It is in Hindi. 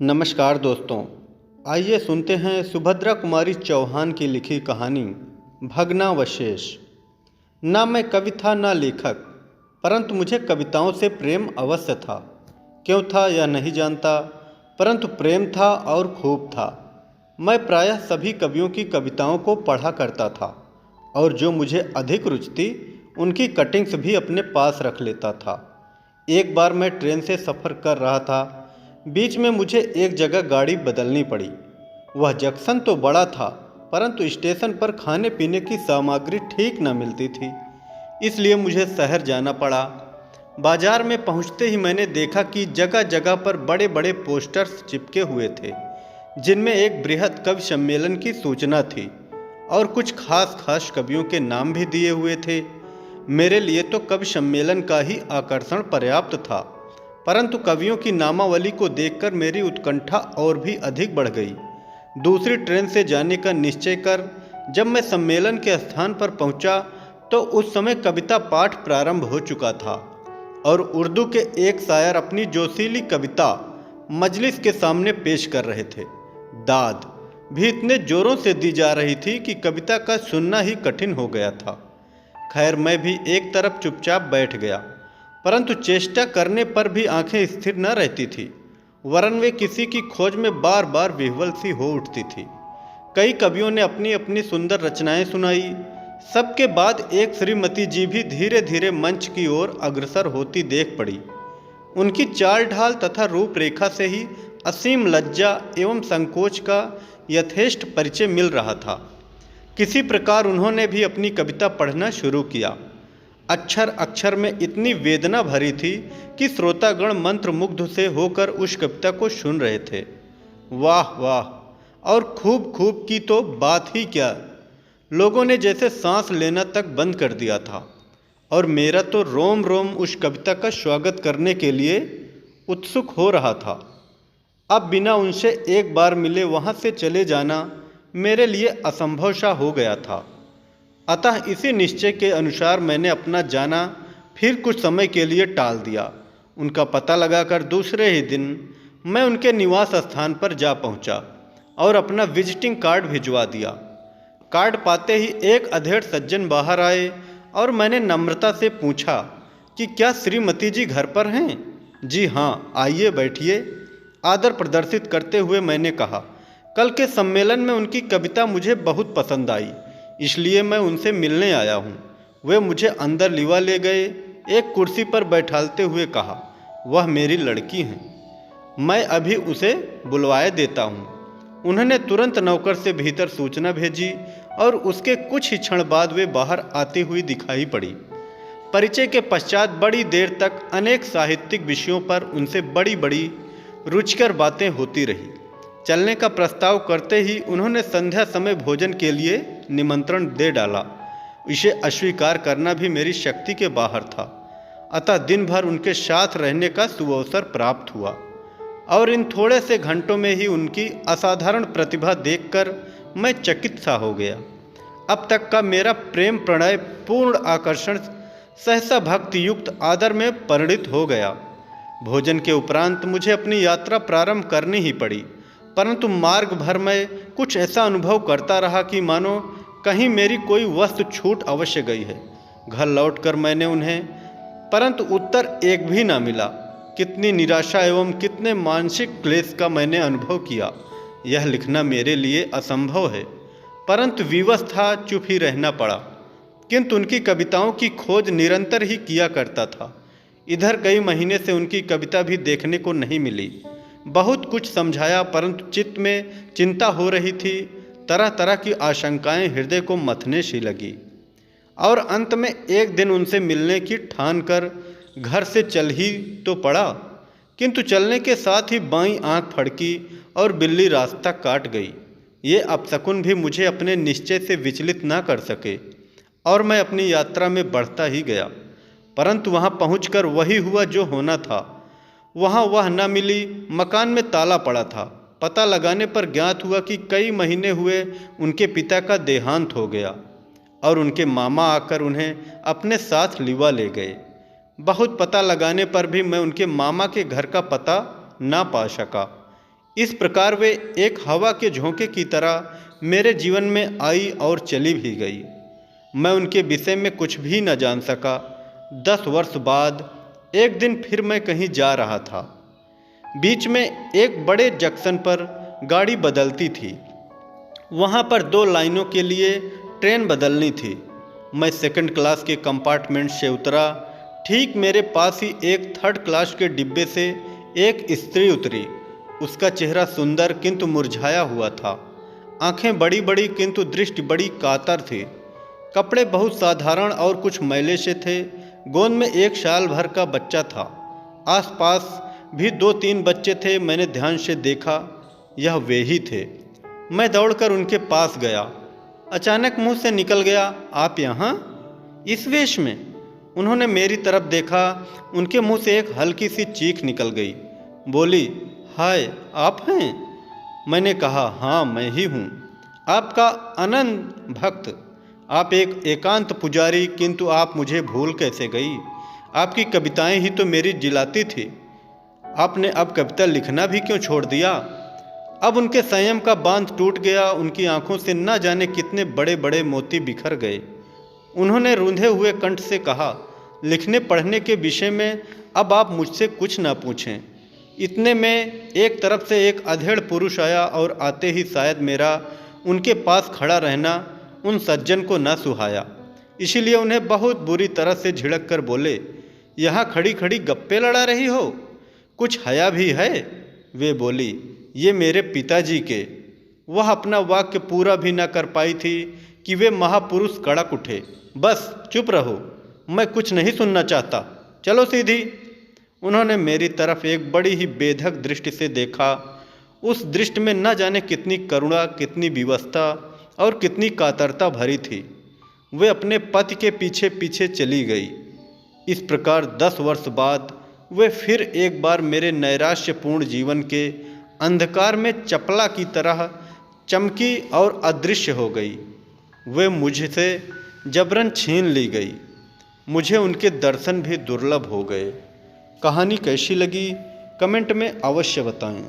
नमस्कार दोस्तों। आइए सुनते हैं सुभद्रा कुमारी चौहान की लिखी कहानी भग्नावशेष। ना मैं कवि था ना लेखक, परंतु मुझे कविताओं से प्रेम अवश्य था। क्यों था यह नहीं जानता, परंतु प्रेम था और खूब था। मैं प्रायः सभी कवियों की कविताओं को पढ़ा करता था और जो मुझे अधिक रुचती उनकी कटिंग्स भी अपने पास रख लेता था। एक बार मैं ट्रेन से सफ़र कर रहा था। बीच में मुझे एक जगह गाड़ी बदलनी पड़ी। वह जंक्शन तो बड़ा था, परंतु स्टेशन पर खाने पीने की सामग्री ठीक न मिलती थी, इसलिए मुझे शहर जाना पड़ा। बाजार में पहुंचते ही मैंने देखा कि जगह जगह पर बड़े बड़े पोस्टर्स चिपके हुए थे, जिनमें एक बृहद कवि सम्मेलन की सूचना थी और कुछ खास खास कवियों के नाम भी दिए हुए थे। मेरे लिए तो कवि सम्मेलन का ही आकर्षण पर्याप्त था, परंतु कवियों की नामावली को देखकर मेरी उत्कंठा और भी अधिक बढ़ गई। दूसरी ट्रेन से जाने का निश्चय कर जब मैं सम्मेलन के स्थान पर पहुंचा, तो उस समय कविता पाठ प्रारंभ हो चुका था और उर्दू के एक शायर अपनी जोशीली कविता मजलिस के सामने पेश कर रहे थे। दाद भी इतने जोरों से दी जा रही थी कि कविता का सुनना ही कठिन हो गया था। खैर, मैं भी एक तरफ चुपचाप बैठ गया, परंतु चेष्टा करने पर भी आंखें स्थिर न रहती थी, वरन वे किसी की खोज में बार बार विह्वल सी हो उठती थी। कई कवियों ने अपनी अपनी सुंदर रचनाएं सुनाई। सबके बाद एक श्रीमती जी भी धीरे धीरे मंच की ओर अग्रसर होती देख पड़ी। उनकी चाल ढाल तथा रूपरेखा से ही असीम लज्जा एवं संकोच का यथेष्ट परिचय मिल रहा था। किसी प्रकार उन्होंने भी अपनी कविता पढ़ना शुरू किया। अक्षर अक्षर में इतनी वेदना भरी थी कि श्रोतागण मंत्रमुग्ध से होकर उस कविता को सुन रहे थे। वाह वाह, और खूब खूब की तो बात ही क्या। लोगों ने जैसे सांस लेना तक बंद कर दिया था और मेरा तो रोम रोम उस कविता का स्वागत करने के लिए उत्सुक हो रहा था। अब बिना उनसे एक बार मिले वहाँ से चले जाना मेरे लिए असंभव सा हो गया था। अतः इसी निश्चय के अनुसार मैंने अपना जाना फिर कुछ समय के लिए टाल दिया। उनका पता लगाकर दूसरे ही दिन मैं उनके निवास स्थान पर जा पहुंचा और अपना विजिटिंग कार्ड भिजवा दिया। कार्ड पाते ही एक अधेड़ सज्जन बाहर आए और मैंने नम्रता से पूछा कि क्या श्रीमती जी घर पर हैं? जी हाँ, आइए बैठिए। आदर प्रदर्शित करते हुए मैंने कहा, कल के सम्मेलन में उनकी कविता मुझे बहुत पसंद आई, इसलिए मैं उनसे मिलने आया हूँ। वे मुझे अंदर लिवा ले गए। एक कुर्सी पर बैठालते हुए कहा, वह मेरी लड़की हैं, मैं अभी उसे बुलवाए देता हूँ। उन्होंने तुरंत नौकर से भीतर सूचना भेजी और उसके कुछ ही क्षण बाद वे बाहर आती हुई दिखाई पड़ी। परिचय के पश्चात बड़ी देर तक अनेक साहित्यिक विषयों पर उनसे बड़ी बड़ी रुचिकर बातें होती रही। चलने का प्रस्ताव करते ही उन्होंने संध्या समय भोजन के लिए निमंत्रण दे डाला। इसे अस्वीकार करना भी मेरी शक्ति के बाहर था, अतः दिन भर उनके साथ रहने का सुअवसर प्राप्त हुआ और इन थोड़े से घंटों में ही उनकी असाधारण प्रतिभा देखकर मैं चकित सा हो गया। अब तक का मेरा प्रेम प्रणय पूर्ण आकर्षण सहसा भक्ति युक्त आदर में परिणित हो गया। भोजन के उपरांत मुझे अपनी यात्रा प्रारंभ करनी ही पड़ी, परंतु मार्ग भर में कुछ ऐसा अनुभव करता रहा कि मानो कहीं मेरी कोई वस्तु छूट अवश्य गई है। घर लौटकर मैंने उन्हें परंतु उत्तर एक भी ना मिला। कितनी निराशा एवं कितने मानसिक क्लेश का मैंने अनुभव किया, यह लिखना मेरे लिए असंभव है, परंतु विवश था, चुप ही रहना पड़ा। किंतु उनकी कविताओं की खोज निरंतर ही किया करता था। इधर कई महीने से उनकी कविता भी देखने को नहीं मिली। बहुत कुछ समझाया, परंतु चित्त में चिंता हो रही थी। तरह तरह की आशंकाएं हृदय को मथने सी लगी और अंत में एक दिन उनसे मिलने की ठान कर घर से चल ही तो पड़ा, किंतु चलने के साथ ही बाईं आंख फड़की और बिल्ली रास्ता काट गई। ये अपशकुन भी मुझे अपने निश्चय से विचलित ना कर सके और मैं अपनी यात्रा में बढ़ता ही गया। परंतु वहाँ पहुंचकर वही हुआ जो होना था। वहाँ वह न मिली। मकान में ताला पड़ा था। पता लगाने पर ज्ञात हुआ कि कई महीने हुए उनके पिता का देहांत हो गया और उनके मामा आकर उन्हें अपने साथ लिवा ले गए। बहुत पता लगाने पर भी मैं उनके मामा के घर का पता ना पा सका। इस प्रकार वे एक हवा के झोंके की तरह मेरे जीवन में आई और चली भी गई। मैं उनके विषय में कुछ भी न जान सका। 10 वर्ष बाद एक दिन फिर मैं कहीं जा रहा था। बीच में एक बड़े जंक्शन पर गाड़ी बदलती थी। वहाँ पर 2 लाइनों के लिए ट्रेन बदलनी थी। मैं सेकंड क्लास के कंपार्टमेंट से उतरा। ठीक मेरे पास ही एक थर्ड क्लास के डिब्बे से एक स्त्री उतरी। उसका चेहरा सुंदर किंतु मुरझाया हुआ था। आंखें बड़ी बड़ी किंतु दृष्टि बड़ी कातर थी। कपड़े बहुत साधारण और कुछ मैले से थे। गोद में एक साल भर का बच्चा था। आसपास भी 2-3 बच्चे थे। मैंने ध्यान से देखा, यह वे ही थे। मैं दौड़कर उनके पास गया। अचानक मुंह से निकल गया, आप यहाँ इस वेश में? उन्होंने मेरी तरफ देखा। उनके मुंह से एक हल्की सी चीख निकल गई। बोली, हाय, आप हैं? मैंने कहा, हाँ मैं ही हूँ, आपका अनंत भक्त। आप एक एकांत पुजारी, किंतु आप मुझे भूल कैसे गई? आपकी कविताएं ही तो मेरी जिलाती थी। आपने अब कविता लिखना भी क्यों छोड़ दिया? अब उनके संयम का बांध टूट गया। उनकी आंखों से न जाने कितने बड़े बड़े मोती बिखर गए। उन्होंने रूंधे हुए कंठ से कहा, लिखने पढ़ने के विषय में अब आप मुझसे कुछ न पूछें। इतने में एक तरफ से एक अधेड़ पुरुष आया और आते ही शायद मेरा उनके पास खड़ा रहना उन सज्जन को न सुहाया। इसीलिए उन्हें बहुत बुरी तरह से झिड़क कर बोले, यहाँ खड़ी खड़ी गप्पे लड़ा रही हो, कुछ हया भी है? वे बोली, ये मेरे पिताजी के। वह अपना वाक्य पूरा भी न कर पाई थी कि वे महापुरुष कड़क उठे, बस चुप रहो, मैं कुछ नहीं सुनना चाहता, चलो सीधी। उन्होंने मेरी तरफ एक बड़ी ही बेधक दृष्टि से देखा। उस दृष्टि में न जाने कितनी करुणा, कितनी विवशता और कितनी कातरता भरी थी। वे अपने पति के पीछे पीछे चली गई। इस प्रकार 10 वर्ष बाद वे फिर एक बार मेरे नैराश्यपूर्ण जीवन के अंधकार में चपला की तरह चमकी और अदृश्य हो गई। वे मुझसे जबरन छीन ली गई। मुझे उनके दर्शन भी दुर्लभ हो गए। कहानी कैसी लगी कमेंट में अवश्य बताएं।